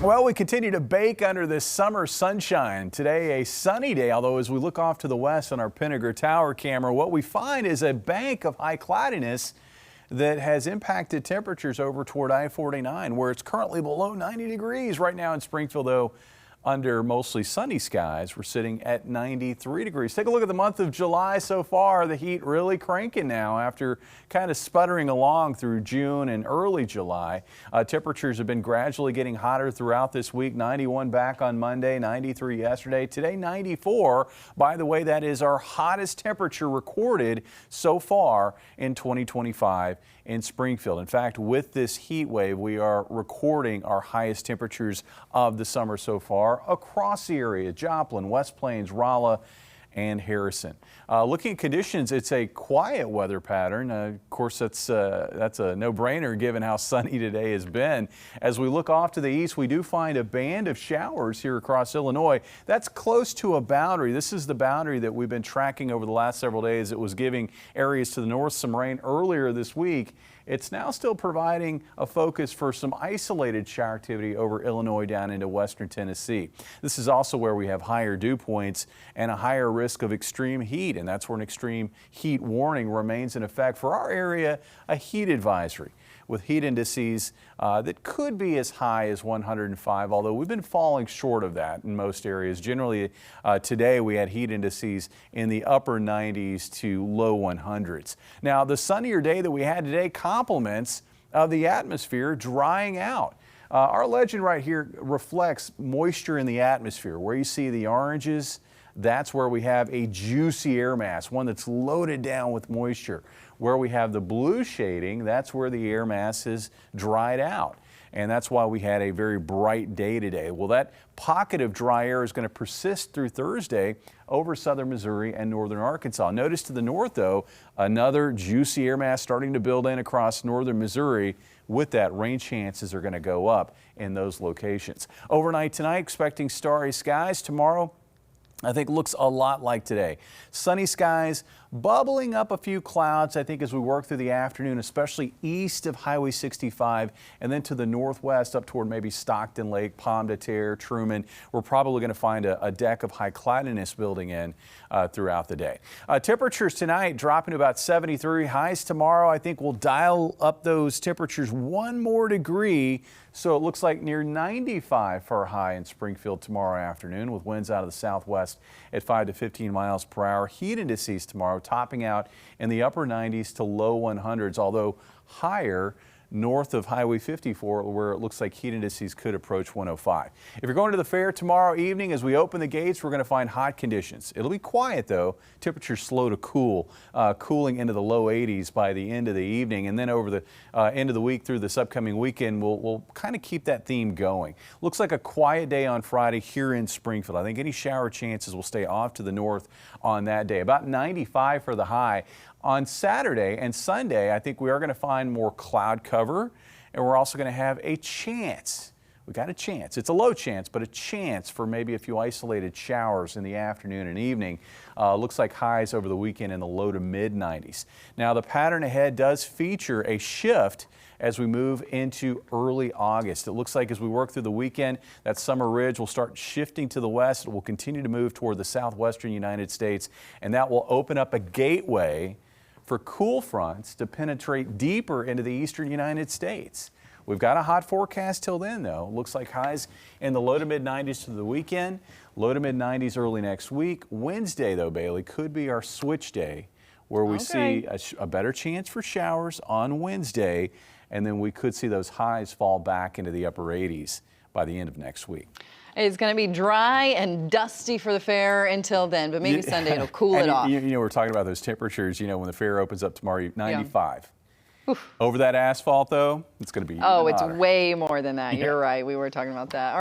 Well, we continue to bake under this summer sunshine. Today, a sunny day, although as we look off to the west on our Pinnaker Tower camera, what we find is a bank of high cloudiness that has impacted temperatures over toward I-49, where it's currently below 90 degrees. Right now in Springfield, though, under mostly sunny skies, we're sitting at 93 degrees. Take a look at the month of July so far. The heat really cranking now after kind of sputtering along through June and early July. Temperatures have been gradually getting hotter throughout this week. 91 back on Monday, 93 yesterday. Today, 94. By the way, that is our hottest temperature recorded so far in 2025 in Springfield. In fact, with this heat wave, we are recording our highest temperatures of the summer so far across the area: Joplin, West Plains, Rolla, and Harrison. Looking at conditions, it's a quiet weather pattern. Of course, that's a no-brainer given how sunny today has been. As we look off to the east, we do find a band of showers here across Illinois. That's close to a boundary. This is the boundary that we've been tracking over the last several days. It was giving areas to the north some rain earlier this week. It's now still providing a focus for some isolated shower activity over Illinois down into western Tennessee. This is also where we have higher dew points and a higher risk of extreme heat, and that's where an extreme heat warning remains in effect. For our area, a heat advisory with heat indices that could be as high as 105, although we've been falling short of that in most areas. Generally, today we had heat indices in the upper 90s to low 100s. Now, the sunnier day that we had today complements the atmosphere drying out. Our legend right here reflects moisture in the atmosphere. Where you see the oranges, that's where we have a juicy air mass, one that's loaded down with moisture. Where we have the blue shading, that's where the air mass is dried out. And that's why we had a very bright day today. Well, that pocket of dry air is going to persist through Thursday over southern Missouri and northern Arkansas. Notice to the north, though, another juicy air mass starting to build in across northern Missouri. With that, rain chances are going to go up in those locations. Overnight tonight, expecting starry skies. Tomorrow, I think looks a lot like today. Sunny skies, bubbling up a few clouds, I think, as we work through the afternoon, especially east of Highway 65 and then to the northwest up toward maybe Stockton Lake, Pomme de Terre, Truman. We're probably going to find a deck of high cloudiness building in throughout the day. Temperatures tonight dropping to about 73. Highs tomorrow, I think we'll dial up those temperatures one more degree. So it looks like near 95 for a high in Springfield tomorrow afternoon, with winds out of the southwest at 5 to 15 miles per hour. Heat indices tomorrow topping out in the upper 90s to low 100s, although higher north of Highway 54, where it looks like heat indices could approach 105. If you're going to the fair tomorrow evening, as we open the gates, we're going to find hot conditions. It'll be quiet, though. Temperatures slow to cool, cooling into the low 80s by the end of the evening. And then over the end of the week through this upcoming weekend, we'll kind of keep that theme going. Looks like a quiet day on Friday here in Springfield. I think any shower chances will stay off to the north on that day. About 95 for the high. On Saturday and Sunday, I think we are going to find more cloud cover, and we're also going to have a chance. We got a chance. It's a low chance, but a chance for maybe a few isolated showers in the afternoon and evening. Looks like highs over the weekend in the low to mid 90s. Now, the pattern ahead does feature a shift as we move into early August. It looks like as we work through the weekend, that summer ridge will start shifting to the west. It will continue to move toward the southwestern United States, and that will open up a gateway for cool fronts to penetrate deeper into the eastern United States. We've got a hot forecast till then, though. Looks like highs in the low to mid 90s to the weekend, low to mid 90s early next week. Wednesday, though, Bailey, could be our switch day, where we see a better chance for showers on Wednesday, and then we could see those highs fall back into the upper 80s by the end of next week. It's going to be dry and dusty for the fair until then, but maybe Sunday it'll cool it off. You know, we're talking about those temperatures, you know, when the fair opens up tomorrow, 95. Yeah. Over that asphalt, though, it's going to be it's way more than that. Yeah. You're right. We were talking about that.